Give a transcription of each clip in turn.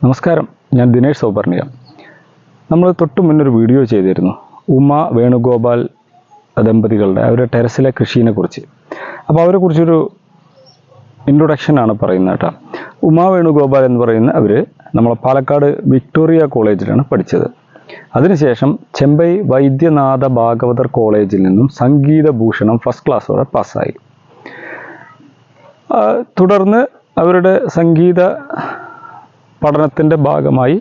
നമസ്കാരം, ഞാൻ ദിനേഷ് സൗപർണിക. നമ്മൾ തൊട്ട് മുന്നൊരു വീഡിയോ ചെയ്തിരുന്നു ഉമ വേണുഗോപാൽ ദമ്പതികളുടെ അവരുടെ ടെറസിലെ കൃഷിയെ കുറിച്ച്. അപ്പോൾ അവരെ കുറിച്ചൊരു ഇൻട്രൊഡക്ഷനാണ് പറയുന്നത് കേട്ടോ. ഉമ വേണുഗോപാൽ എന്ന് പറയുന്ന അവർ നമ്മളെ പാലക്കാട് വിക്ടോറിയ കോളേജിലാണ് പഠിച്ചത്. അതിനുശേഷം ചെമ്പൈ വൈദ്യനാഥ ഭാഗവതർ കോളേജിൽ നിന്നും സംഗീത ഭൂഷണം ഫസ്റ്റ് ക്ലാസ്സോടെ പാസ്സായി. തുടർന്ന് അവരുടെ സംഗീത പഠനത്തിൻ്റെ ഭാഗമായി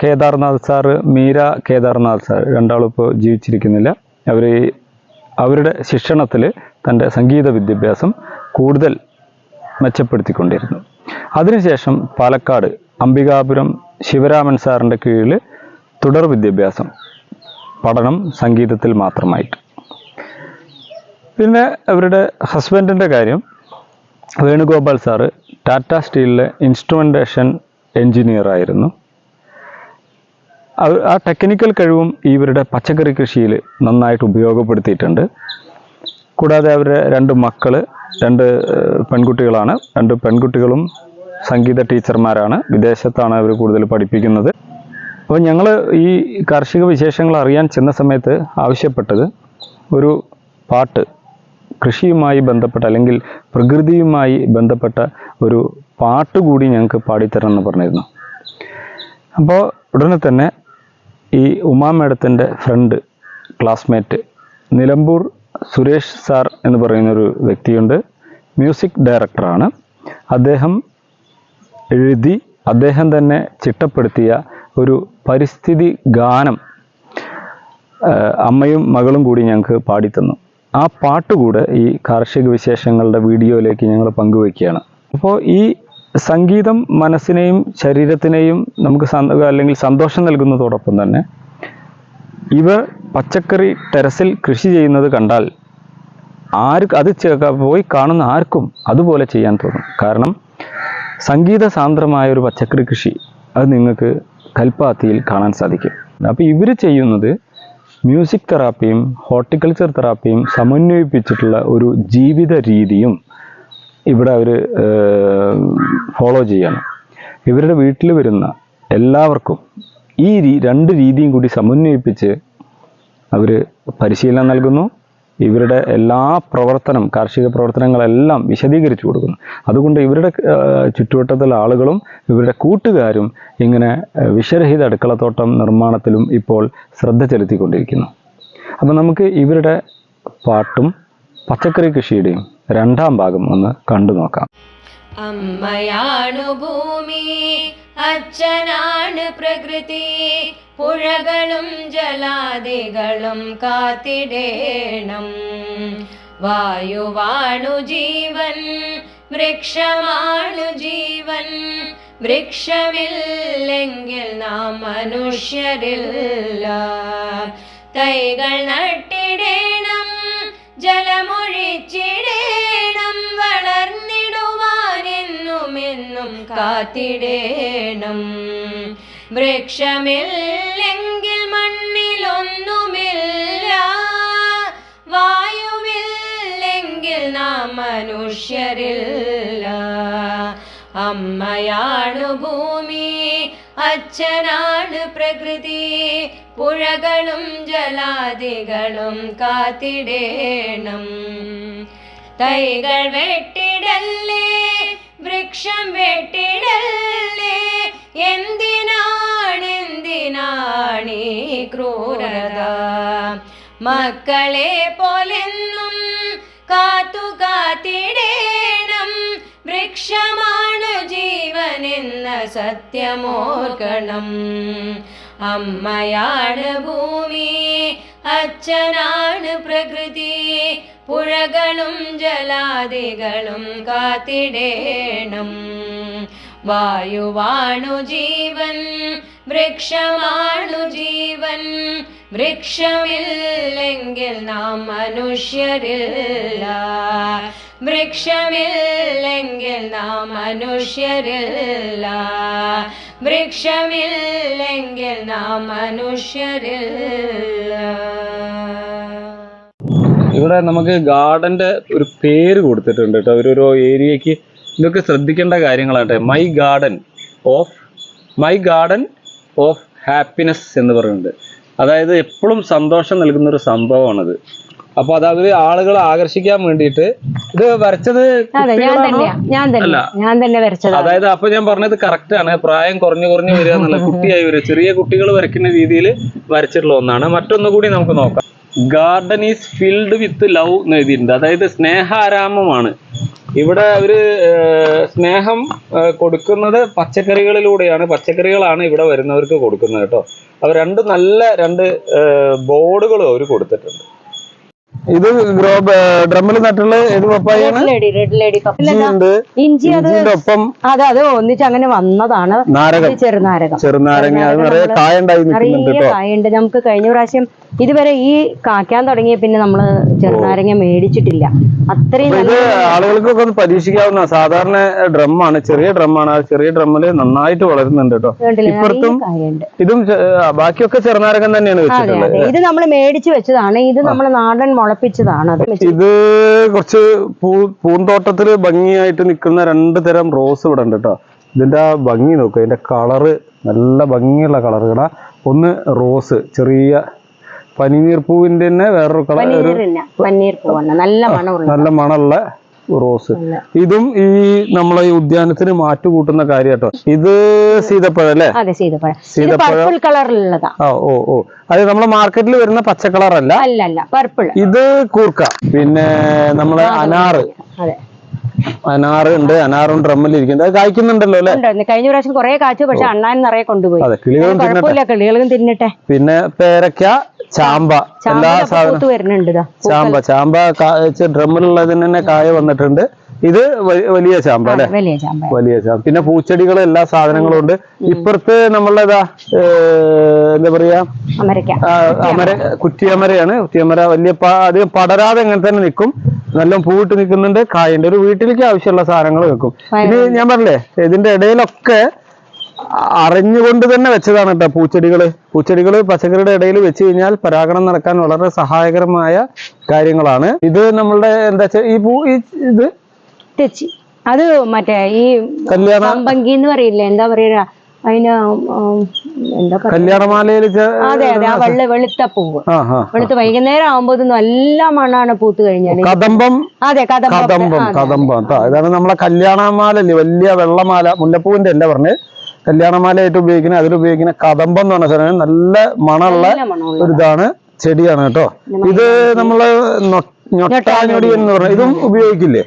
കേദാർനാഥ് സാറ്, മീര കേദാർനാഥ് സാർ, രണ്ടാളും ഇപ്പോൾ ജീവിച്ചിരിക്കുന്നില്ല. അവരുടെ ശിക്ഷണത്തിൽ തൻ്റെ സംഗീത വിദ്യാഭ്യാസം കൂടുതൽ മെച്ചപ്പെടുത്തിക്കൊണ്ടിരുന്നു. അതിനുശേഷം പാലക്കാട് അംബികാപുരം ശിവരാമൻ സാറിൻ്റെ കീഴിൽ തുടർ വിദ്യാഭ്യാസം, പഠനം സംഗീതത്തിൽ മാത്രമായിട്ട്. പിന്നെ അവരുടെ ഹസ്ബൻഡിൻ്റെ കാര്യം, വേണുഗോപാൽ സാറ് ടാറ്റ സ്റ്റീലിലെ ഇൻസ്ട്രുമെൻറ്റേഷൻ എൻജിനീയറായിരുന്നു. ആ ടെക്നിക്കൽ കഴിവും ഇവരുടെ പച്ചക്കറി കൃഷിയിൽ നന്നായിട്ട് ഉപയോഗപ്പെടുത്തിയിട്ടുണ്ട്. കൂടാതെ അവരുടെ രണ്ട് മക്കൾ, രണ്ട് പെൺകുട്ടികളാണ്. രണ്ട് പെൺകുട്ടികളും സംഗീത ടീച്ചർമാരാണ്. വിദേശത്താണ് അവർ കൂടുതൽ പഠിപ്പിക്കുന്നത്. അപ്പോൾ ഞങ്ങൾ ഈ കാർഷിക വിശേഷങ്ങൾ അറിയാൻ ചെന്ന സമയത്ത് ആവശ്യപ്പെട്ടത് ഒരു പാട്ട്, കൃഷിയുമായി ബന്ധപ്പെട്ട അല്ലെങ്കിൽ പ്രകൃതിയുമായി ബന്ധപ്പെട്ട ഒരു പാട്ട് കൂടി ഞങ്ങൾക്ക് പാടിത്തരണം എന്ന് പറഞ്ഞിരുന്നു. അപ്പോൾ ഉടനെ തന്നെ ഈ ഉമാ മേഡത്തിൻ്റെ friend, classmate Nilambur Suresh sir എന്ന് പറയുന്നൊരു വ്യക്തിയുണ്ട്. മ്യൂസിക് ഡയറക്ടറാണ്. അദ്ദേഹം എഴുതി അദ്ദേഹം തന്നെ ചിട്ടപ്പെടുത്തിയ ഒരു പരിസ്ഥിതി ഗാനം അമ്മയും മകളും കൂടി ഞങ്ങൾക്ക് പാടിത്തന്നു. ആ പാട്ടുകൂടെ ഈ കാർഷിക വിശേഷങ്ങളുടെ വീഡിയോയിലേക്ക് ഞങ്ങൾ പങ്കുവയ്ക്കുകയാണ്. അപ്പോൾ ഈ സംഗീതം മനസ്സിനെയും ശരീരത്തിനെയും നമുക്ക് അല്ലെങ്കിൽ സന്തോഷം നൽകുന്നതോടൊപ്പം തന്നെ ഇവർ പച്ചക്കറി ടെറസിൽ കൃഷി ചെയ്യുന്നത് കണ്ടാൽ അത് പോയി കാണുന്ന ആർക്കും അതുപോലെ ചെയ്യാൻ തോന്നും. കാരണം സംഗീത സാന്ദ്രമായ ഒരു പച്ചക്കറി കൃഷി അത് നിങ്ങൾക്ക് കൽപ്പാത്തിയിൽ കാണാൻ സാധിക്കും. അപ്പോൾ ഇവർ ചെയ്യുന്നത് മ്യൂസിക് തെറാപ്പിയും ഹോർട്ടിക്കൾച്ചർ തെറാപ്പിയും സമന്വയിപ്പിച്ചിട്ടുള്ള ഒരു ജീവിത രീതിയും ഇവിടെ അവർ ഫോളോ ചെയ്യണം. ഇവരുടെ വീട്ടിൽ വരുന്ന എല്ലാവർക്കും ഈ രണ്ട് രീതിയും കൂടി സമന്വയിപ്പിച്ച് അവർ പരിശീലനം നൽകുന്നു. ഇവരുടെ എല്ലാ കാർഷിക പ്രവർത്തനങ്ങളെല്ലാം വിശദീകരിച്ചു കൊടുക്കുന്നു. അതുകൊണ്ട് ഇവരുടെ ചുറ്റുവട്ടത്തിലെ ആളുകളും ഇവരുടെ കൂട്ടുകാരും ഇങ്ങനെ വിഷരഹിത അടുക്കളത്തോട്ടം നിർമ്മാണത്തിലും ഇപ്പോൾ ശ്രദ്ധ ചെലുത്തിക്കൊണ്ടിരിക്കുന്നു. അപ്പം നമുക്ക് ഇവരുടെ പാട്ടും പച്ചക്കറി കൃഷിയുടെയും രണ്ടാം ഭാഗം ഒന്ന് കണ്ടു നോക്കാം. അമ്മയാണു ഭൂമി, അച്ഛനാണ് പ്രകൃതി, പുഴകളും ജലാദികളും കാത്തിടേണം. വായുവാണു ജീവൻ, വൃക്ഷമാണു ജീവൻ, വൃക്ഷമില്ലെങ്കിൽ നാം മനുഷ്യരില്ല. തൈകൾ നട്ടിടേണം, ജലമൊഴിച്ചിടേണം, വളർന്നിടുവാനെന്നുമെന്നും കാത്തിടേണം. വൃക്ഷമില്ലെങ്കിൽ മണ്ണിലൊന്നുമില്ല, വായുവില്ലെങ്കിൽ നാം മനുഷ്യരില്ല. അമ്മയാണു ഭൂമി, അച്ഛനാണ് പ്രകൃതി, പുഴകളും ജലാദികളും കാത്തിടേണം. തൈകൾ വെട്ടിടല്ലേ, വൃക്ഷം വെട്ടിടല്ലേ, എന്തിനാണീ ക്രൂരത? മക്കളെ പോലെന്നും കാത്തിടേണം, വൃക്ഷമാണ് ജീവനെന്ന സത്യമോർക്കണം. അമ്മയാണ് ഭൂമി, അച്ഛനാണ് പ്രകൃതി, പുഴകളും ജലാദികളും കാത്തിടേണം. വായുവാണു ജീവൻ, വൃക്ഷമാണു ജീവൻ, വൃക്ഷമില്ലെങ്കിൽ നാം മനുഷ്യരില്ല. വൃക്ഷമില്ലെങ്കിൽ നാം മനുഷ്യരില്ല. വൃക്ഷമില്ലെങ്കിൽ നാം മനുഷ്യരില്ല. ഇവിടെ നമുക്ക് ഗാർഡന്റെ ഒരു പേര് കൊടുത്തിട്ടുണ്ട് കേട്ടോ. ഓരോ ഏരിയക്ക് ഇതൊക്കെ ശ്രദ്ധിക്കേണ്ട കാര്യങ്ങളാട്ടെ. My garden of my garden of happiness എന്ന് പറയുന്നുണ്ട്. അതായത് എപ്പോഴും സന്തോഷം നൽകുന്ന ഒരു സംഭവമാണത്. അപ്പൊ അത് അവര് ആളുകളെ ആകർഷിക്കാൻ വേണ്ടിയിട്ട് ഇത് വരച്ചത് ഞാൻ തന്നെ വരച്ചത്. അതായത് അപ്പൊ ഞാൻ പറഞ്ഞത് കറക്റ്റ് ആണ്. പ്രായം കുറഞ്ഞു വരിക എന്നുള്ള കുട്ടിയായി വരിക, ചെറിയ കുട്ടികൾ വരയ്ക്കുന്ന രീതിയിൽ വരച്ചിട്ടുള്ള ഒന്നാണ്. മറ്റൊന്നുകൂടി നമുക്ക് നോക്കാം. Garden is filled with love എന്ന് എഴുതിയിട്ടുണ്ട്. അതായത് സ്നേഹാരാമമാണ്. ഇവിടെ അവര് സ്നേഹം കൊടുക്കുന്നത് പച്ചക്കറികളിലൂടെയാണ്. പച്ചക്കറികളാണ് ഇവിടെ വരുന്നവർക്ക് കൊടുക്കുന്നത് കേട്ടോ. അവർ രണ്ട് ബോർഡുകളും അവർ കൊടുത്തിട്ടുണ്ട്. ഇത് ഡ്രമ്മിൽ നട്ടുള്ള ഏത് പപ്പായാണ്? ഇഞ്ചി ഒപ്പം അത് ഒന്നിച്ച് അങ്ങനെ വന്നതാണ്. ചെറുനാരങ്ങ അത് നിറയെ കായുണ്ട്. നമുക്ക് കഴിഞ്ഞ പ്രാവശ്യം ഇതുവരെ ഈ കാക്കാൻ തുടങ്ങിയ പിന്നെ നമ്മള് ചെറുനാരങ്ങ മേടിച്ചിട്ടില്ല. അത്രയും ആളുകൾക്കൊക്കെ ഒന്ന് പരീക്ഷിക്കാവുന്ന സാധാരണ ഡ്രമ്മാണ്, ചെറിയ ഡ്രമ്മാണ്. ആ ചെറിയ ഡ്രമ്മില് നന്നായിട്ട് വളരുന്നുണ്ട് കേട്ടോ. ഇപ്പുറത്തും ഇതും ബാക്കിയൊക്കെ ചെറുനാരകം തന്നെയാണ് വെച്ചിട്ടുള്ളത്. ഇത് നമ്മൾ മേടിച്ചു വെച്ചതാണ്. ഇത് നമ്മൾ നാടൻ മുളപ്പിച്ചതാണ്. ഇത് കുറച്ച് പൂന്തോട്ടത്തില് ഭംഗിയായിട്ട് നിൽക്കുന്ന 2 തരം റോസ് ഇവിടെ ഉണ്ട് കേട്ടോ. ഇതിന്റെ ആ ഭംഗി നോക്കുക, ഇതിന്റെ കളറ് നല്ല ഭംഗിയുള്ള കളറുകളാ. ഒന്ന് റോസ്, ചെറിയ പനിനീർ പൂവിന്റെ തന്നെ വേറൊരു കളർ, നല്ല മണമുള്ള റോസ്. ഇതും ഈ നമ്മളെ ഈ ഉദ്യാനത്തിന് മാറ്റുകൂട്ടുന്ന കാര്യം കേട്ടോ. ഇത് സീതപ്പഴം അല്ലേ? സീതപ്പഴം കളറിലുള്ളതാ. ഓ അത് നമ്മളെ മാർക്കറ്റിൽ വരുന്ന പച്ച കളർ അല്ല, പർപ്പിൾ. ഇത് കൂർക്ക. പിന്നെ നമ്മളെ അനാറ് ഉണ്ട്. അനാറും ഡ്രമ്മിൽ ഇരിക്കുന്നത്. അത് കായ്ക്കുന്നുണ്ടല്ലോ അല്ലെ? കഴിഞ്ഞ പ്രാവശ്യം കുറെ കാച്ചു, പക്ഷെ അണ്ണാൻ നിറയെ കൊണ്ടുപോയി. കിളികളും തിന്നട്ടെ. പിന്നെ പേരക്ക, ചാമ്പ, എല്ലാ സാധനവും. ചാമ്പ ഡ്രമ്മിലുള്ളതിന് തന്നെ കായ വന്നിട്ടുണ്ട്. ഇത് വലിയ ചാമ്പ അല്ലെ? വലിയ ചാമ്പ. പിന്നെ പൂച്ചെടികൾ, എല്ലാ സാധനങ്ങളും ഉണ്ട്. ഇപ്പുറത്ത് നമ്മളേതാ എന്താ പറയാ, കുറ്റിയമരയാണ്. കുറ്റിയമര വലിയ അധികം പടരാതെ എങ്ങനെ തന്നെ നിൽക്കും. നല്ല പൂവിട്ട് നിൽക്കുന്നുണ്ട്. കായുണ്ട്. ഒരു വീട്ടിലേക്ക് ആവശ്യമുള്ള സാധനങ്ങൾ വെക്കും. ഇനി ഞാൻ പറഞ്ഞില്ലേ, ഇതിന്റെ ഇടയിലൊക്കെ അറിഞ്ഞുകൊണ്ട് തന്നെ വെച്ചതാണ് കേട്ടോ പൂച്ചെടികള് പച്ചക്കറിയുടെ ഇടയിൽ വെച്ച് കഴിഞ്ഞാൽ പരാഗണം നടക്കാൻ വളരെ സഹായകരമായ കാര്യങ്ങളാണ്. ഇത് നമ്മളുടെ എന്താ വെച്ചാൽ ഇത് തെച്ചി, അത് മറ്റേ ഈ കല്യാണി എന്ന് പറയില്ലേ, എന്താ പറയാ അതിന്, എന്താ കല്യാണമാലയിൽ. അതെ ആ വെളുത്ത പൂവ്. വെളുത്ത വൈകുന്നേരം ആകുമ്പോ നല്ല മണ്ണാണ് പൂത്ത് കഴിഞ്ഞാൽ. കദംബം. അതെ കദംബം. ഇതാണ് നമ്മളെ കല്യാണമാല അല്ലേ, വലിയ വെള്ളമാല. മുല്ലപ്പൂവിന്റെ അല്ല പറഞ്ഞ്, കല്യാണമാലയായിട്ട് ഉപയോഗിക്കുന്ന, അതിലുപയോഗിക്കുന്ന കദംബം എന്ന് പറഞ്ഞ സാധനം. നല്ല മണമുള്ള ഒരു ഇതാണ്, ചെടിയാണ് കേട്ടോ. ഇത് നമ്മള് ഞൊട്ടാഞ്ഞൊടി എന്ന് പറഞ്ഞ ഇതും ഉപയോഗിക്കില്ലേ?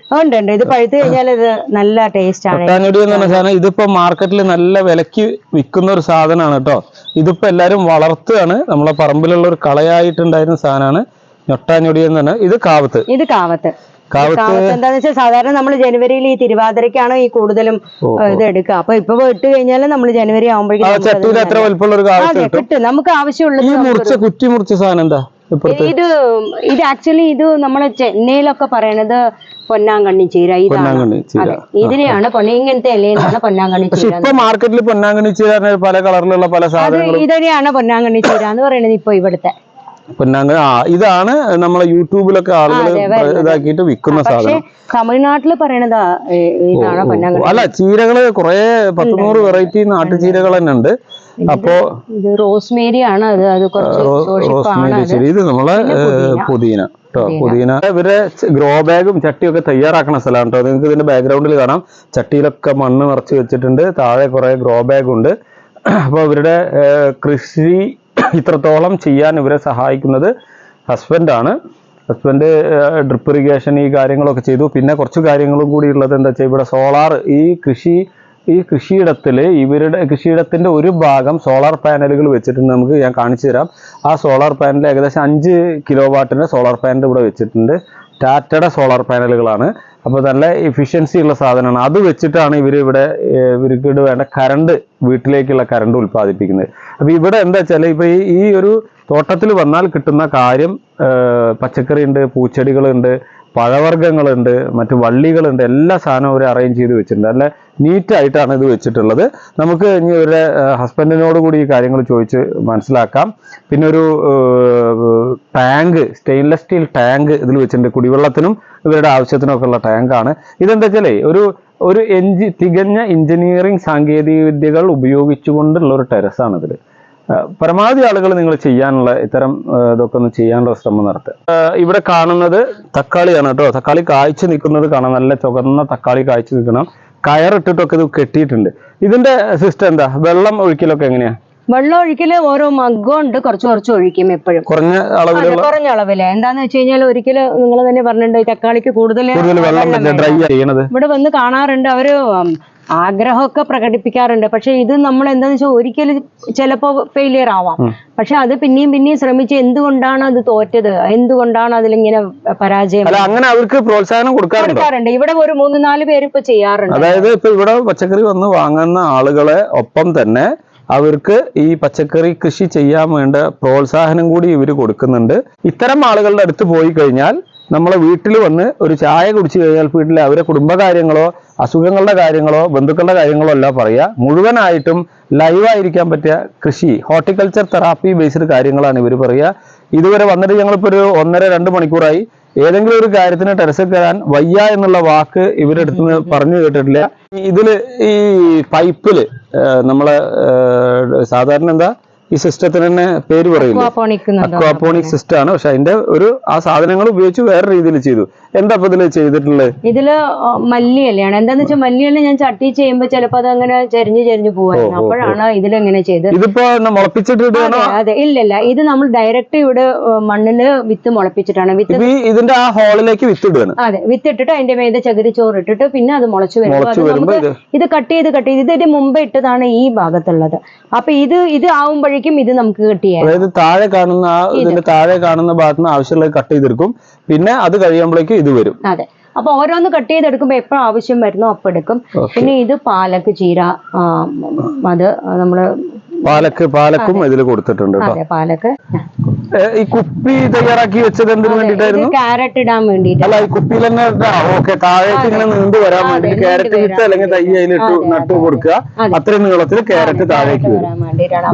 ഇത് പഴുത്ത് കഴിഞ്ഞാൽ ഇത് നല്ല ടേസ്റ്റ് ആണ്. ഞൊട്ടാഞ്ഞൊടി എന്ന് പറഞ്ഞ സാധനം ഇതിപ്പോ മാർക്കറ്റിൽ നല്ല വിലക്ക് വിൽക്കുന്ന ഒരു സാധനമാണ് കേട്ടോ. ഇതിപ്പോ എല്ലാരും വളർത്തുകയാണ്. നമ്മളെ പറമ്പിലുള്ള ഒരു കളയായിട്ടുണ്ടായിരുന്ന സാധനമാണ് ഞൊട്ടാഞ്ഞൊടി എന്ന് പറഞ്ഞാൽ. ഇത് കാവത്ത്. എന്താന്ന് വെച്ചാൽ സാധാരണ നമ്മൾ ജനുവരിയിൽ ഈ തിരുവാതിരക്കാണ് ഈ കൂടുതലും ഇത് എടുക്കുക. അപ്പൊ ഇപ്പൊ ഇട്ട് കഴിഞ്ഞാൽ നമ്മൾ ജനുവരി ആകുമ്പോഴേക്കും കിട്ടും. നമുക്ക് ആവശ്യമുള്ളത് കുറ്റി മുറിച്ച സാധനം എന്താ ഇത് ആക്ച്വലി ഇത് നമ്മളെ ചെന്നൈയിലൊക്കെ പറയണത് പൊന്നാങ്കണ്ണി ചീര. ഇതിനെയാണ് ഇങ്ങനത്തെ ഇലയിലാണ് പൊന്നാങ്കണ്ണി ചീര. മാർക്കറ്റിൽ പൊന്നാങ്കണ്ണി ചീര പല കളറിലുള്ള പല സാധനങ്ങളും. ഇതിനെയാണ് പൊന്നാങ്കണ്ണി ചീര എന്ന് പറയുന്നത് ഇപ്പൊ ഇവിടുത്തെ. ഇതാണ് നമ്മളെ യൂട്യൂബിലൊക്കെ ആളുകൾ ഇതാക്കിയിട്ട് വിൽക്കുന്ന സാധനം. തമിഴ്നാട്ടില് പറയണതാ ഇതാണ് പൊന്നാങ്കണ്ണി. അല്ല, ചീരകള് കുറെ 100 വെറൈറ്റി നാട്ടുചീരകൾ തന്നെ ഉണ്ട്. അപ്പോ ഇത് റോസ്മേരി ആണ്. ഇത് നമ്മളെ പുതിന കേട്ടോ. പുതിന ഇവരെ ഗ്രോ ബാഗും ചട്ടിയൊക്കെ തയ്യാറാക്കുന്ന സ്ഥലമാണ് കേട്ടോ. നിങ്ങൾക്ക് ഇതിന്റെ ബാക്ക്ഗ്രൗണ്ടിൽ കാണാം. ചട്ടിയിലൊക്കെ മണ്ണ് നിറച്ച് വെച്ചിട്ടുണ്ട്. താഴെ കുറെ ഗ്രോ ബാഗ് ഉണ്ട്. അപ്പൊ ഇവരുടെ കൃഷി ഇത്രത്തോളം ചെയ്യാൻ ഇവരെ സഹായിക്കുന്നത് ഹസ്ബൻഡാണ്. ഹസ്ബൻഡ് ഡ്രിപ്പ് ഇറിഗേഷൻ ഈ കാര്യങ്ങളൊക്കെ ചെയ്തു. പിന്നെ കുറച്ച് കാര്യങ്ങളും കൂടി ഉള്ളത് എന്താ വെച്ചാൽ ഇവിടെ സോളാർ ഈ കൃഷിയിടത്തിന്റെ ഒരു ഭാഗം സോളാർ പാനലുകൾ വെച്ചിട്ടുണ്ട്. നമുക്ക് ഞാൻ കാണിച്ചു തരാം. ആ സോളാർ പാനൽ ഏകദേശം 5 കിലോ വാട്ടിന്റെ സോളാർ പാനൽ ഇവിടെ വെച്ചിട്ടുണ്ട്. ടാറ്റയുടെ സോളാർ പാനലുകളാണ്. അപ്പോൾ നല്ല എഫിഷ്യൻസി ഉള്ള സാധനമാണ്. അത് വെച്ചിട്ടാണ് ഇവർക്ക് വേണ്ട കറണ്ട്, വീട്ടിലേക്കുള്ള കറണ്ട് ഉൽപ്പാദിപ്പിക്കുന്നത്. അപ്പൊ ഇവിടെ എന്താ വെച്ചാൽ ഇപ്പൊ ഈ ഒരു തോട്ടത്തിൽ വന്നാൽ കിട്ടുന്ന കാര്യം, പച്ചക്കറി ഉണ്ട്, പൂച്ചെടികളുണ്ട്, പഴവർഗ്ഗങ്ങളുണ്ട്, മറ്റു വള്ളികളുണ്ട്, എല്ലാ സാധനവും അവർ അറേഞ്ച് ചെയ്ത് വെച്ചിട്ടുണ്ട്. നല്ല നീറ്റായിട്ടാണ് ഇത് വെച്ചിട്ടുള്ളത്. നമുക്ക് ഇനി ഇവരുടെ ഹസ്ബൻഡിനോട് കൂടി ഈ കാര്യങ്ങൾ ചോദിച്ച് മനസ്സിലാക്കാം. പിന്നെ ഒരു ടാങ്ക്, സ്റ്റെയിൻലെസ് സ്റ്റീൽ ടാങ്ക് ഇതിൽ വെച്ചിട്ടുണ്ട്. കുടിവെള്ളത്തിനും ഇവരുടെ ആവശ്യത്തിനൊക്കെ ഉള്ള ടാങ്കാണ്. ഇതെന്താ വെച്ചാലേ ഒരു തികഞ്ഞ എഞ്ചിനീയറിംഗ് സാങ്കേതിക വിദ്യകൾ ഉപയോഗിച്ചുകൊണ്ടുള്ള ഒരു ടെറസാണ് ഇതിൽ. പരമാവധി ആളുകൾ നിങ്ങൾ ചെയ്യാനുള്ള ഇത്തരം ഇതൊക്കെ ഒന്ന് ചെയ്യാനുള്ള ശ്രമം നടത്തുക. ഇവിടെ കാണുന്നത് തക്കാളിയാണ് കേട്ടോ. തക്കാളി കായ്ച്ചു നിൽക്കുന്നത് കാണാം. നല്ല ചുവന്ന തക്കാളി കായ്ച്ചു നിൽക്കണം. കയറിട്ടിട്ടൊക്കെ ഇത് കെട്ടിയിട്ടുണ്ട്. ഇതിന്റെ സിസ്റ്റം എന്താ? വെള്ളം ഒഴിക്കലൊക്കെ എങ്ങനെയാ? വെള്ളം ഒഴിക്കല് ഓരോ മഗ്ഗം ഉണ്ട്, കുറച്ച് ഒഴിക്കും എപ്പോഴും കുറഞ്ഞ അളവില്. എന്താന്ന് വെച്ച് കഴിഞ്ഞാൽ ഒരിക്കലും നിങ്ങൾ തന്നെ പറഞ്ഞിട്ടുണ്ട് തക്കാളിക്ക് കൂടുതൽ ഇവിടെ വന്ന് കാണാറുണ്ട്, അവര് ആഗ്രഹമൊക്കെ പ്രകടിപ്പിക്കാറുണ്ട്. പക്ഷെ ഇത് നമ്മൾ എന്താന്ന് വെച്ചാൽ ഒരിക്കലും ചിലപ്പോ ഫെയിലിയർ ആവാം. പക്ഷെ അത് പിന്നെയും ശ്രമിച്ച് എന്തുകൊണ്ടാണ് അത് തോറ്റത്, എന്തുകൊണ്ടാണ് അതിലിങ്ങനെ പരാജയം, അങ്ങനെ അവർക്ക് പ്രോത്സാഹനം കൊടുക്കാറുണ്ട്. ഇവിടെ ഒരു 3-4 പേര് ഇപ്പൊ ചെയ്യാറുണ്ട്. അതായത് ഇപ്പൊ ഇവിടെ പച്ചക്കറി വന്ന് വാങ്ങുന്ന ആളുകളെ ഒപ്പം തന്നെ അവർക്ക് ഈ പച്ചക്കറി കൃഷി ചെയ്യാൻ വേണ്ട പ്രോത്സാഹനം കൂടി ഇവർ കൊടുക്കുന്നുണ്ട്. ഇത്തരം ആളുകളുടെ അടുത്ത് പോയി കഴിഞ്ഞാൽ നമ്മളെ വീട്ടിൽ വന്ന് ഒരു ചായ കുടിച്ചു കഴിഞ്ഞാൽ വീട്ടിലെ അവരെ കുടുംബകാര്യങ്ങളോ അസുഖങ്ങളുടെ കാര്യങ്ങളോ ബന്ധുക്കളുടെ കാര്യങ്ങളോ അല്ല പറയുക, മുഴുവനായിട്ടും ലൈവായിരിക്കാൻ പറ്റിയ കൃഷി, ഹോർട്ടിക്കൾച്ചർ തെറാപ്പി ബേസ്ഡ് കാര്യങ്ങളാണ് ഇവർ പറയുക. ഇതുവരെ വന്നിട്ട് ഞങ്ങളിപ്പോൾ ഒരു 1.5-2 മണിക്കൂറായി. ഏതെങ്കിലും ഒരു കാര്യത്തിന് ടെറസിൽ കയറാൻ വയ്യ എന്നുള്ള വാക്ക് ഇവരുടെ അടുത്ത് നിന്ന് പറഞ്ഞു കേട്ടിട്ടില്ല. ഇതില് ഈ പൈപ്പില് നമ്മളെ സാധാരണ എന്താ ഈ സിസ്റ്റത്തിന് തന്നെ പേര് പറയില്ല, അക്വാപോണിക് സിസ്റ്റം ആണ്. പക്ഷെ അതിന്റെ ആ സാധനങ്ങൾ ഉപയോഗിച്ച് വേറെ രീതിയിൽ ചെയ്തു. എന്താ ഇപ്പൊ ഇതില് ചെയ്തിട്ടുള്ളത്? ഇതില് മല്ലിയിലയാണ്. എന്താന്ന് വെച്ചാൽ മല്ലിയില ഞാൻ ചട്ടി ചെയ്യുമ്പോ ചിലപ്പോ അത് അങ്ങനെ ചെരിഞ്ഞു പോവായിരുന്നു. അപ്പോഴാണ് ഇതിലെങ്ങനെ ചെയ്തത്. ഇതിപ്പോ മുളപ്പിച്ചിട്ട്? അതെ, ഇല്ലല്ല, ഇത് നമ്മൾ ഡയറക്റ്റ് ഇവിടെ മണ്ണില് വിത്ത് മുളപ്പിച്ചിട്ടാണ്. ഇതിന്റെ ആ ഹോളിലേക്ക് വിത്ത് ഇടുകയാണ്. അതെ, വിത്തിട്ടിട്ട് അതിന്റെ മേലെ ചകിരിച്ചോറ് ഇട്ടിട്ട് പിന്നെ അത് മുളച്ചു വരുമ്പോൾ ഇത് കട്ട് ചെയ്ത് ഇതിന്റെ മുമ്പ് ഇട്ടതാണ് ഈ ഭാഗത്തുള്ളത്. അപ്പൊ ഇത് ആവുമ്പോഴേക്കും ഇത് നമുക്ക് കിട്ടിയത്. അതായത് താഴെ കാണുന്ന ഇതിന്റെ താഴെ കാണുന്ന ഭാഗത്ത് നിന്ന് ആവശ്യമുള്ളത് കട്ട് ചെയ്തെടുക്കും. പിന്നെ അത് കഴിയുമ്പോഴേക്കും ഇത് വരും. അതെ, അപ്പൊ ഓരോന്ന് കട്ട് ചെയ്തെടുക്കുമ്പോ എപ്പോഴും ആവശ്യം വരുന്നോ അപ്പൊ എടുക്കും. പിന്നെ ഇത് പാലക്ക് ചീര, അത് നമ്മള് പാലക്കും ഇതിൽ കൊടുത്തിട്ടുണ്ട്. പാലക്ക് ഈ കുപ്പി തയ്യാറാക്കി വെച്ചത് എന്തിനു വേണ്ടിട്ടായിരുന്നു? ക്യാരറ്റ് ഇടാൻ വേണ്ടിട്ട്. അല്ല, ഈ കുപ്പിയിൽ തന്നെ താഴേക്ക് ഇങ്ങനെ നീണ്ടു വരാൻ വേണ്ടി ക്യാരറ്റ് വിത്ത് അല്ലെങ്കിൽ തൈ അതിലിട്ട് നട്ടു കൊടുക്കുക. അത്രയും നീളത്തിൽ ക്യാരറ്റ് താഴേക്ക് വരും.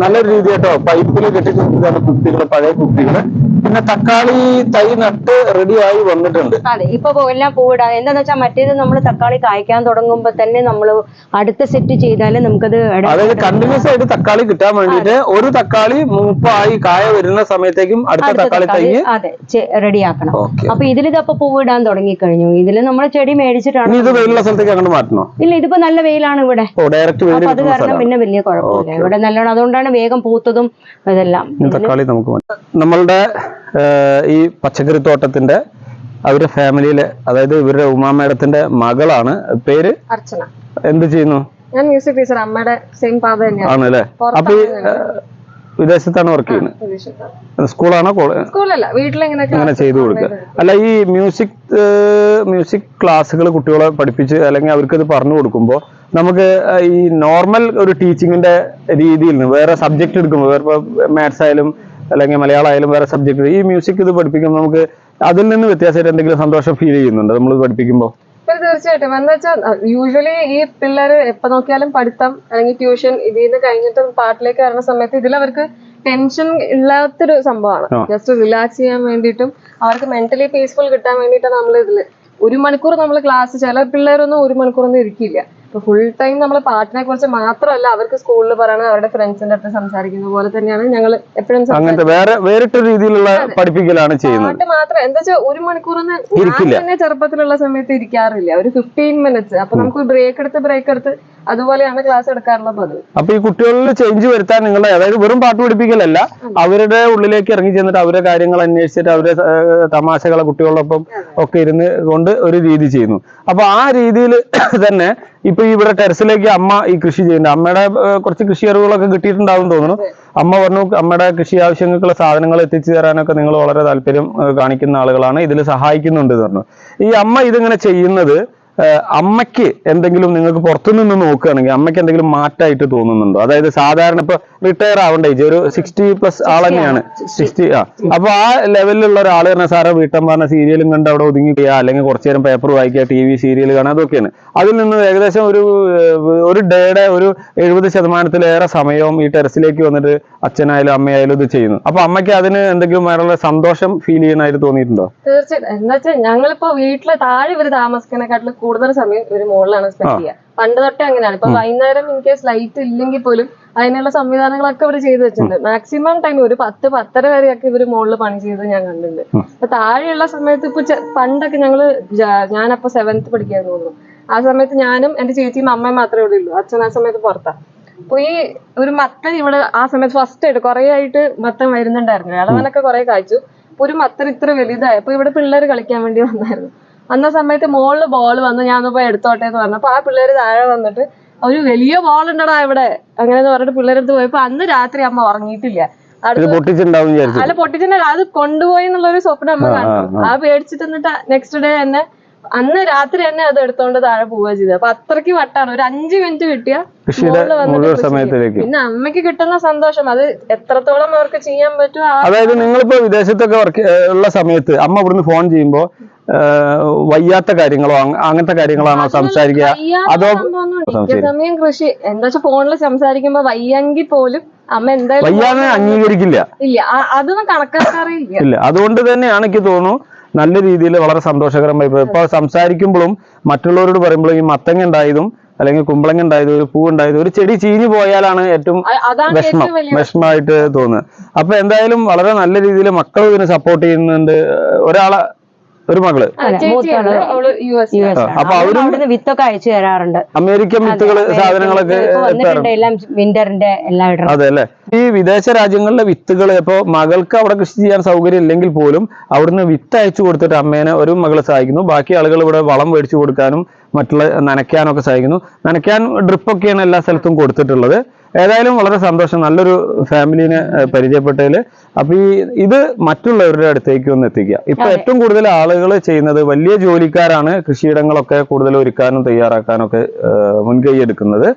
നല്ലൊരു രീതി കേട്ടോ. പൈപ്പിൽ കെട്ടിച്ചെടുത്തതാണ് കുപ്പികള്, പഴയ കുപ്പികള്. പിന്നെ തക്കാളി തൈ നട്ട് റെഡിയായി വന്നിട്ടുണ്ട്. അതെ, ഇപ്പൊ എല്ലാം പൂവിടാം. എന്താന്ന് വെച്ചാൽ മറ്റേത് നമ്മൾ തക്കാളി കായ്ക്കാൻ തുടങ്ങുമ്പോ തന്നെ നമ്മൾ അടുത്ത സെറ്റ് ചെയ്താല് നമുക്കത്, അതായത് കണ്ടിന്യൂസ് ആയിട്ട് തക്കാളി കിട്ടാൻ വേണ്ടിട്ട് ഒരു തക്കാളി മൂപ്പായി കായ വരുന്ന സമയത്തേക്കും അടുത്ത തക്കാളി തൈ റെഡിയാക്കണം. അപ്പൊ ഇതിലിതപ്പൊ പൂവിടാൻ തുടങ്ങി കഴിഞ്ഞു. ഇതില് നമ്മള് ചെടി മേടിച്ചിട്ടാണ്. ഇത് വെയിലുള്ള സ്ഥലത്തേക്ക് അങ്ങോട്ട് മാറ്റണോ? ഇല്ല, ഇതിപ്പോ നല്ല വെയിലാണ് ഇവിടെ. അത് കാരണം പിന്നെ വലിയ കുഴപ്പമില്ല. ഇവിടെ നല്ലോണം, അതുകൊണ്ടാണ് വേഗം പൂത്തതും ഇതെല്ലാം. തക്കാളി നമുക്ക് നമ്മളുടെ ഈ പച്ചക്കറി തോട്ടത്തിന്റെ അവരുടെ ഫാമിലിയിലെ, അതായത് ഇവരുടെ ഉമാ മേഡത്തിന്റെ മകളാണ്. പേര് അർച്ചന. എന്ത് ചെയ്യുന്നു? ഞാൻ മ്യൂസിക് ടീച്ചർ, അമ്മയുടെ സെയിം പാത തന്നെയാണ്. ആണല്ലേ? അപ്പൊ വിദേശത്താണ് വർക്ക് ചെയ്യുന്നത്? സ്കൂളാണോ? സ്കൂളല്ല, വീട്ടിലെങ്ങനെ ചെയ്തു കൊടുക്കുക. അല്ല, ഈ മ്യൂസിക് ക്ലാസ്സുകൾ കുട്ടികളെ പഠിപ്പിച്ച് അല്ലെങ്കിൽ അവർക്ക് ഇത് പറഞ്ഞു കൊടുക്കുമ്പോൾ നമുക്ക് ഈ നോർമൽ ഒരു ടീച്ചിങ്ങിന്റെ രീതിയിൽ നിന്ന് വേറെ സബ്ജക്ട് എടുക്കുമ്പോൾ, വേറെ മാത്സ് ആയാലും അല്ലെങ്കിൽ മലയാളം ആയാലും വേറെ സബ്ജക്ട്, ഈ മ്യൂസിക് ഇത് പഠിപ്പിക്കുമ്പോൾ നമുക്ക് അതിൽ നിന്ന് വ്യത്യാസമായിട്ട് എന്തെങ്കിലും സന്തോഷം ഫീൽ ചെയ്യുന്നുണ്ടോ നമ്മൾ പഠിപ്പിക്കുമ്പോൾ? തീർച്ചയായിട്ടും. എന്താ വെച്ചാൽ യൂഷ്വലി ഈ പിള്ളേർ എപ്പോ നോക്കിയാലും പഠിത്തം അല്ലെങ്കിൽ ട്യൂഷൻ ഇതിൽ നിന്ന് കഴിഞ്ഞിട്ട് പാട്ടിലേക്ക് വരുന്ന സമയത്ത് ഇതിൽ അവർക്ക് ടെൻഷൻ ഇല്ലാത്തൊരു സംഭവമാണ്. ജസ്റ്റ് റിലാക്സ് ചെയ്യാൻ വേണ്ടിയിട്ടും അവർക്ക് മെന്റലി പീസ്ഫുൾ കിട്ടാൻ വേണ്ടിയിട്ടാണ് നമ്മൾ ഇതില് 1 മണിക്കൂർ നമ്മൾ ക്ലാസ്. ചില പിള്ളേരൊന്നും 1 മണിക്കൂറൊന്നും ഇരിക്കില്ല. ഇപ്പൊ ഫുൾ ടൈം നമ്മൾ പാട്ടിനെ കുറിച്ച് മാത്രമല്ല അവർക്ക് സ്കൂളിൽ പറയണത്, അവരുടെ ഫ്രണ്ട്സിന്റെ അടുത്ത് സംസാരിക്കുന്ന പോലെ തന്നെയാണ് ഞങ്ങൾ എപ്പോഴും വേറിട്ട രീതിയിലുള്ള പഠിപ്പിക്കലാണ് ചെയ്യുന്നത്. പാട്ട് മാത്രം എന്താ വെച്ചാൽ 1 മണിക്കൂറൊന്നും തന്നെ ചെറുപ്പത്തിലുള്ള സമയത്ത് ഇരിക്കാറില്ല. ഒരു 15 മിനിറ്റ്സ്. അപ്പൊ നമുക്ക് ബ്രേക്ക് എടുത്ത് അതുപോലെയാണ് ക്ലാസ് എടുക്കാറുള്ള പതിവ്. അപ്പൊ ഈ കുട്ടികളിൽ ചേഞ്ച് വരുത്താൻ നിങ്ങളുടെ, അതായത് വെറും പാട്ട് പഠിപ്പിക്കലല്ല, അവരുടെ ഉള്ളിലേക്ക് ഇറങ്ങി ചെന്നിട്ട് അവരുടെ കാര്യങ്ങൾ അന്വേഷിച്ചിട്ട് അവരുടെ തമാശകളെ കുട്ടികളോടൊപ്പം ഒക്കെ ഇരുന്ന് കൊണ്ട് ഒരു രീതി ചെയ്യുന്നു. അപ്പൊ ആ രീതിയിൽ തന്നെ ഇപ്പൊ ഇവിടെ ടെറസിലേക്ക് അമ്മ ഈ കൃഷി ചെയ്യുന്നുണ്ട്. അമ്മയുടെ കുറച്ച് കൃഷി അറിവുകളൊക്കെ കിട്ടിയിട്ടുണ്ടാവും തോന്നുന്നു. അമ്മ പറഞ്ഞു അമ്മയുടെ കൃഷി ആവശ്യങ്ങൾക്കുള്ള സാധനങ്ങൾ എത്തിച്ചു തരാനൊക്കെ നിങ്ങൾ വളരെ താല്പര്യം കാണിക്കുന്ന ആളുകളാണ്, ഇതിൽ സഹായിക്കുന്നുണ്ട് എന്ന് പറഞ്ഞു. ഈ അമ്മ ഇതിങ്ങനെ ചെയ്യുന്നത് അമ്മയ്ക്ക് എന്തെങ്കിലും നിങ്ങൾക്ക് പുറത്തുനിന്ന് നോക്കുകയാണെങ്കിൽ അമ്മയ്ക്ക് എന്തെങ്കിലും മാറ്റമായിട്ട് തോന്നുന്നുണ്ടോ? അതായത് സാധാരണ ഇപ്പൊ റിട്ടയർ ആവേണ്ട ഏജ് ഒരു 60+ ആൾ തന്നെയാണ്. 60. അപ്പൊ ആ ലെവലിലുള്ള ഒരാൾ പറഞ്ഞാൽ സാറ് വീട്ടമ്മ പറഞ്ഞ സീരിയലും കണ്ട് അവിടെ ഒതുങ്ങിക്കുക, അല്ലെങ്കിൽ കുറച്ചു നേരം പേപ്പർ വായിക്കുക, TV സീരിയൽ കാണുക, അതൊക്കെയാണ്. അതിൽ നിന്ന് ഏകദേശം ഒരു ഡേയുടെ ഒരു 70% സമയവും ഈ ടെറസിലേക്ക് വന്നിട്ട് അച്ഛനായാലും അമ്മയായാലും ഇത് ചെയ്യുന്നു. അപ്പൊ അമ്മയ്ക്ക് അതിന് എന്തെങ്കിലും വേറെ സന്തോഷം ഫീൽ ചെയ്യാനായിട്ട് തോന്നിയിട്ടുണ്ടോ? തീർച്ചയായിട്ടും. എന്താ വെച്ചാൽ ഞങ്ങളിപ്പോ വീട്ടില് താഴെ ഇവര് താമസിക്കുന്നതിനെക്കാട്ടിലും കൂടുതൽ സമയം ഇവര് മുകളിലാണ് സ്പെൻഡ് ചെയ്യുക. പണ്ട് തൊട്ടേ അങ്ങനെയാണ്. ഇപ്പൊ വൈകുന്നേരം ഇൻ കേസ് ലൈറ്റ് ഇല്ലെങ്കിൽ പോലും അതിനുള്ള സംവിധാനങ്ങളൊക്കെ ഇവര് ചെയ്തു വെച്ചിട്ടുണ്ട്. മാക്സിമം ടൈം ഒരു 10-10:30 വരെയൊക്കെ ഇവര് മുകളിൽ പണി ചെയ്ത് ഞാൻ കണ്ടിട്ടുണ്ട്. അപ്പൊ താഴെയുള്ള സമയത്ത് ഇപ്പൊ പണ്ടൊക്കെ ഞാനപ്പോ 7th പഠിക്കാന്ന് തോന്നുന്നു. ആ സമയത്ത് ഞാനും എന്റെ ചേച്ചിയും അമ്മയും മാത്രമേ ഇവിടെ ഉള്ളൂ. അച്ഛൻ ആ സമയത്ത് പുറത്താ. അപ്പൊ ഈ ഒരു മത്തൻ ഇവിടെ ആ സമയത്ത് ഫസ്റ്റ് ആയിട്ട് കുറെ ആയിട്ട് മത്തൻ വരുന്നുണ്ടായിരുന്നു. ഇളവനൊക്കെ കുറെ കായ്ച്ചു. അപ്പൊ ഒരു മത്തൻ ഇത്ര വലുതായി. അപ്പൊ ഇവിടെ പിള്ളേര് കളിക്കാൻ വേണ്ടി വന്നായിരുന്നു. അന്ന സമയത്ത് മോളില് ബോൾ വന്ന് ഞാൻ പോയി എടുത്തോട്ടെ എന്ന് പറഞ്ഞു. അപ്പൊ ആ പിള്ളേര് താഴെ വന്നിട്ട് ഒരു വലിയ ബോൾ ഉണ്ടടാ ഇവിടെ അങ്ങനെന്ന് പറഞ്ഞിട്ട് പിള്ളേരെടുത്ത് പോയപ്പോ അന്ന് രാത്രി അമ്മ ഉറങ്ങിയിട്ടില്ല. അല്ല പൊട്ടിച്ചിട്ടുണ്ടല്ല, അത് കൊണ്ടുപോയി എന്നുള്ളൊരു സ്വപ്നം അമ്മ കണ്ടു. ആ പേടിച്ചിട്ട് എന്നിട്ട് നെക്സ്റ്റ് ഡേ തന്നെ അന്ന് രാത്രി തന്നെ അത് എടുത്തോണ്ട് താഴെ പോവുക ചെയ്തത്. അപ്പൊ അത്രയ്ക്ക് വട്ടാണ്. ഒരു 5 മിനിറ്റ് കിട്ടിയ പിന്നെ അമ്മയ്ക്ക് കിട്ടുന്ന സന്തോഷം അത് എത്രത്തോളം അവർക്ക് ചെയ്യാൻ പറ്റും. അതായത് നിങ്ങളിപ്പോ വിദേശത്തൊക്കെ ഉള്ള സമയത്ത് അമ്മ ഇവിടുന്ന് ഫോൺ ചെയ്യുമ്പോ വയ്യാത്ത കാര്യങ്ങളോ അങ്ങനത്തെ കാര്യങ്ങളാണോ സംസാരിക്കുക? അതോ സമയം കൃഷി എന്താ വെച്ചാൽ ഫോണിൽ സംസാരിക്കുമ്പോ വയ്യെങ്കിൽ പോലും അമ്മ എന്തായാലും വയ്യാന്ന് അംഗീകരിക്കില്ല. ഇല്ല, അതൊന്നും കണക്കാക്കാറില്ല. അതുകൊണ്ട് തന്നെയാണ് എനിക്ക് തോന്നുന്നു നല്ല രീതിയിൽ വളരെ സന്തോഷകരമായി ഇപ്പൊ സംസാരിക്കുമ്പോഴും മറ്റുള്ളവരോട് പറയുമ്പോഴും ഈ മത്തങ്ങ ഉണ്ടായതും അല്ലെങ്കിൽ കുമ്പളങ്ങ ഉണ്ടായതും ഒരു പൂ ഉണ്ടായതും ഒരു ചെടി ചീഞ്ഞു പോയാലാണ് ഏറ്റവും വിഷമമായിട്ട് തോന്നുന്നത്. അപ്പൊ എന്തായാലും വളരെ നല്ല രീതിയിൽ മക്കളും ഇതിനെ സപ്പോർട്ട് ചെയ്യുന്നുണ്ട്. ഒരു മകള് അപ്പൊ അവരും വിത്തൊക്കെ അയച്ചു തരാറുണ്ട്. അമേരിക്കൻ വിത്തുകള് സാധനങ്ങളൊക്കെ വിന്ററിന്റെ എല്ലാം. അതെ അല്ലെ. ഈ വിദേശ രാജ്യങ്ങളിലെ വിത്തുകൾ ഇപ്പൊ മകൾക്ക് അവിടെ കൃഷി ചെയ്യാൻ സൗകര്യം ഇല്ലെങ്കിൽ പോലും അവിടുന്ന് വിത്ത് അയച്ചു കൊടുത്തിട്ട് അമ്മേനെ ഒരു മകള് സഹായിക്കുന്നു. ബാക്കി ആളുകൾ ഇവിടെ വളം മേടിച്ചു കൊടുക്കാനും മറ്റുള്ള നനയ്ക്കാനൊക്കെ സഹായിക്കുന്നു. നനയ്ക്കാൻ ഡ്രിപ്പൊക്കെയാണ് എല്ലാ സ്ഥലത്തും കൊടുത്തിട്ടുള്ളത്. ഏതായാലും വളരെ സന്തോഷം നല്ലൊരു ഫാമിലിനെ പരിചയപ്പെട്ടതില്. അപ്പൊ ഇത് മറ്റുള്ളവരുടെ അടുത്തേക്ക് ഒന്ന് എത്തിക്കുക. ഇപ്പൊ ഏറ്റവും കൂടുതൽ ആളുകൾ ചെയ്യുന്നത് വലിയ ജോലിക്കാരാണ് കൃഷിയിടങ്ങളൊക്കെ കൂടുതൽ ഒരുക്കാനും തയ്യാറാക്കാനൊക്കെ മുൻകൈ എടുക്കുന്നത്.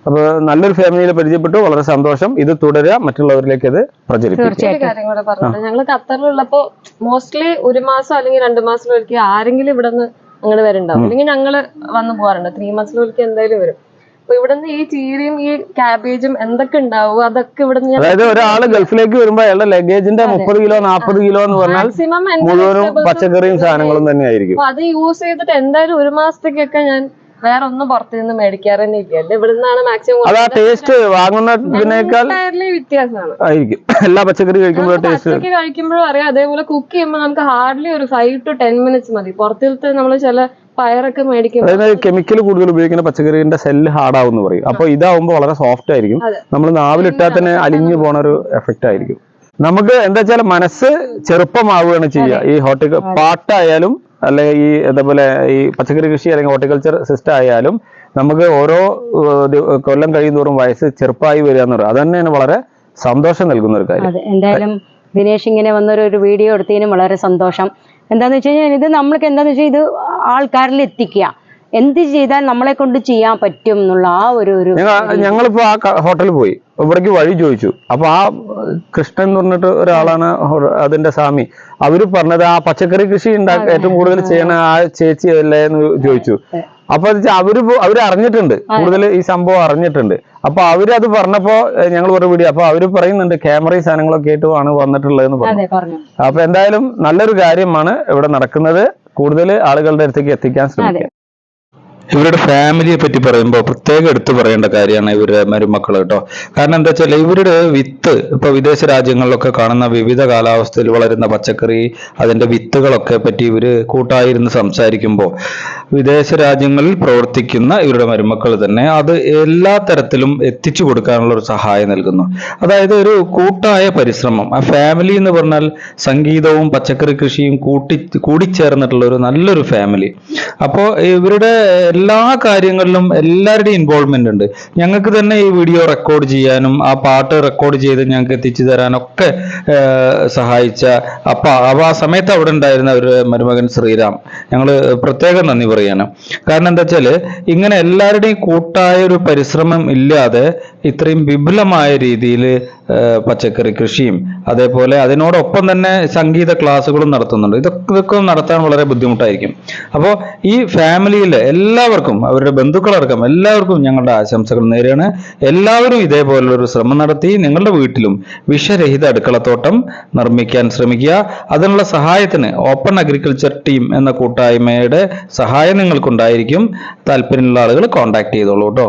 അപ്പൊ നല്ലൊരു ഫാമിലിയെ പരിചയപ്പെട്ടു, വളരെ സന്തോഷം. ഇത് തുടരുക, മറ്റുള്ളവരിലേക്ക് ഇത് പ്രചരിപ്പിക്കുക. കാര്യം കൂടെ പറഞ്ഞത്, ഞങ്ങള് ഖത്തറിലുള്ളപ്പോ മോസ്റ്റ്ലി 1 മാസം അല്ലെങ്കിൽ 2 മാസത്തിലൊരിക്കൽ ആരെങ്കിലും ഇവിടെ നിന്ന് അങ്ങോട്ട് വരുന്നുണ്ടാവും. അല്ലെങ്കിൽ ഞങ്ങള് വന്നു പോകാറുണ്ട്. 3 മാസത്തിലൊരിക്കൽ എന്തായാലും വരും. അപ്പൊ ഇവിടുന്ന് ഈ ചീരയും ഈ ക്യാബേജും എന്തൊക്കെ ഉണ്ടാവും അതൊക്കെ ഇവിടുന്ന്. അതായത് ഒരാള് ഗൾഫിലേക്ക് വരുമ്പോ അയാളുടെ ലഗേജിന്റെ 30 കിലോ 40 കിലോ എന്ന് പറഞ്ഞാൽ മുഴുവനും പച്ചക്കറിയും സാധനങ്ങളും തന്നെ ആയിരിക്കും. അത് യൂസ് ചെയ്തിട്ട് എന്തായാലും 1 മാസത്തേക്കൊക്കെ ഞാൻ വേറെ ഒന്നും പുറത്തു നിന്ന് മേടിക്കാറ് തന്നെ ഇല്ല. ഇവിടുന്നാണ് മാക്സിമം. അതാ ടേസ്റ്റ് വാങ്ങുന്നതിനേക്കാൾ വ്യത്യാസമാണ് ആയിരിക്കും. എല്ലാ പച്ചക്കറി കഴിക്കുമ്പോഴും പച്ചക്കറി കഴിക്കുമ്പോഴും അറിയാം. അതേപോലെ കുക്ക് ചെയ്യുമ്പോൾ നമുക്ക് ഹാർഡ്ലി ഒരു 5 to 10 minutes മതി. പുറത്തിലത്തെ നമ്മള് ചില പയറൊക്കെ മേടിക്കും. അതായത് കെമിക്കൽ കൂടുതൽ ഉപയോഗിക്കുന്ന പച്ചക്കറിന്റെ സെല്ല് ഹാർഡാവുന്ന പറയും. അപ്പൊ ഇതാവുമ്പോൾ വളരെ സോഫ്റ്റ് ആയിരിക്കും. നമ്മൾ നാവിലിട്ടാൽ തന്നെ അലിഞ്ഞു പോണ ഒരു എഫക്റ്റ് ആയിരിക്കും. നമുക്ക് എന്താ വെച്ചാൽ മനസ്സ് ചെറുപ്പമാവുകയാണ് ചെയ്യുക. ഈ പാട്ടായാലും അല്ലെങ്കിൽ ഈ അതേപോലെ ഈ പച്ചക്കറി കൃഷി അല്ലെങ്കിൽ ഹോർട്ടിക്കൾച്ചർ സിസ്റ്റം ആയാലും നമുക്ക് ഓരോ കൊല്ലം കഴിയുന്തോറും വയസ്സ് ചെറുപ്പമായി വരിക എന്ന് പറയുന്നത് അത് തന്നെയാണ് വളരെ സന്തോഷം നൽകുന്ന ഒരു കാര്യം. എന്തായാലും ദിനേശ് ഇങ്ങനെ വന്നൊരു വീഡിയോ എടുത്തതിനും വളരെ സന്തോഷം. എന്താന്ന് വെച്ച് കഴിഞ്ഞാൽ ഇത് നമ്മൾക്ക് എന്താന്ന് വെച്ചാൽ ഇത് ആൾക്കാരിൽ എത്തിക്കുക, എന്ത് ചെയ്താൽ നമ്മളെ കൊണ്ട് ചെയ്യാൻ പറ്റും എന്നുള്ള ആ ഒരു ഞങ്ങളിപ്പോ ആ ഹോട്ടലിൽ പോയി ഇവിടേക്ക് വഴി ചോദിച്ചു. അപ്പൊ ആ കൃഷ്ണൻ എന്ന് പറഞ്ഞിട്ട് ഒരാളാണ് അതിന്റെ സ്വാമി. അവര് പറഞ്ഞത് ആ പച്ചക്കറി കൃഷി ഏറ്റവും കൂടുതൽ ചെയ്യണ ആ ചേച്ചി അല്ലേ എന്ന് ചോദിച്ചു. അപ്പൊ അവര് അറിഞ്ഞിട്ടുണ്ട്, കൂടുതൽ ഈ സംഭവം അറിഞ്ഞിട്ടുണ്ട്. അപ്പൊ അവരത് പറഞ്ഞപ്പോ ഞങ്ങൾ ഒരു വീഡിയോ അപ്പൊ അവര് പറയുന്നുണ്ട് ക്യാമറയും സാധനങ്ങളൊക്കെ ആയിട്ടുമാണ് വന്നിട്ടുള്ളതെന്ന് പറഞ്ഞു. അപ്പൊ എന്തായാലും നല്ലൊരു കാര്യമാണ് ഇവിടെ നടക്കുന്നത്. കൂടുതൽ ആളുകളുടെ അടുത്തേക്ക് എത്തിക്കാൻ ശ്രമിക്കുക. ഇവരുടെ ഫാമിലിയെ പറ്റി പറയുമ്പോൾ പ്രത്യേകം എടുത്തു പറയേണ്ട കാര്യമാണ് ഇവരുടെ മരുമക്കൾ കേട്ടോ. കാരണം എന്താ വെച്ചാൽ ഇവരുടെ വിത്ത് ഇപ്പൊ വിദേശ രാജ്യങ്ങളിലൊക്കെ കാണുന്ന വിവിധ കാലാവസ്ഥയിൽ വളരുന്ന പച്ചക്കറി അതിന്റെ വിത്തുകളൊക്കെ പറ്റി ഇവര് കൂട്ടായിരുന്ന് സംസാരിക്കുമ്പോൾ വിദേശ രാജ്യങ്ങളിൽ പ്രവർത്തിക്കുന്ന ഇവരുടെ മരുമക്കൾ തന്നെ അത് എല്ലാ തരത്തിലും എത്തിച്ചു കൊടുക്കാനുള്ള ഒരു സഹായം നൽകുന്നു. അതായത് ഒരു കൂട്ടായ പരിശ്രമം. ആ ഫാമിലി എന്ന് പറഞ്ഞാൽ സംഗീതവും പച്ചക്കറി കൃഷിയും കൂടിച്ചേർന്നിട്ടുള്ള ഒരു നല്ലൊരു ഫാമിലി. അപ്പോൾ ഇവരുടെ എല്ലാ കാര്യങ്ങളിലും എല്ലാവരുടെയും ഇൻവോൾവ്മെന്റ് ഉണ്ട്. ഞങ്ങൾക്ക് തന്നെ ഈ വീഡിയോ റെക്കോർഡ് ചെയ്യാനും ആ പാട്ട് റെക്കോർഡ് ചെയ്ത് ഞങ്ങൾക്ക് എത്തിച്ചു തരാനൊക്കെ സഹായിച്ച ആ സമയത്ത് അവിടെ ഉണ്ടായിരുന്ന ഒരു മരുമകൻ ശ്രീറാം ഞങ്ങൾ പ്രത്യേകം നന്ദി പറയാണ്. കാരണം എന്താ വെച്ചാല് ഇങ്ങനെ എല്ലാവരുടെയും കൂട്ടായ ഒരു പരിശ്രമം ഇല്ലാതെ ഇത്രയും വിപുലമായ രീതിയിൽ പച്ചക്കറി കൃഷിയും അതേപോലെ അതിനോടൊപ്പം തന്നെ സംഗീത ക്ലാസ്സുകളും നടത്തുന്നുണ്ട്. ഇതൊക്കെ നടത്താൻ വളരെ ബുദ്ധിമുട്ടായിരിക്കും. അപ്പോൾ ഈ ഫാമിലിയിൽ എല്ലാ എല്ലാവർക്കും, അവരുടെ ബന്ധുക്കളടക്കം എല്ലാവർക്കും ഞങ്ങളുടെ ആശംസകൾ നേരെയാണ്. എല്ലാവരും ഇതേപോലുള്ളൊരു ശ്രമം നടത്തി നിങ്ങളുടെ വീട്ടിലും വിഷരഹിത അടുക്കളത്തോട്ടം നിർമ്മിക്കാൻ ശ്രമിക്കുക. അതിനുള്ള സഹായത്തിന് ഓപ്പൺ അഗ്രികൾച്ചർ ടീം എന്ന കൂട്ടായ്മയുടെ സഹായം നിങ്ങൾക്കുണ്ടായിരിക്കും. താല്പര്യമുള്ള ആളുകൾ കോൺടാക്ട് ചെയ്തോളൂ കേട്ടോ.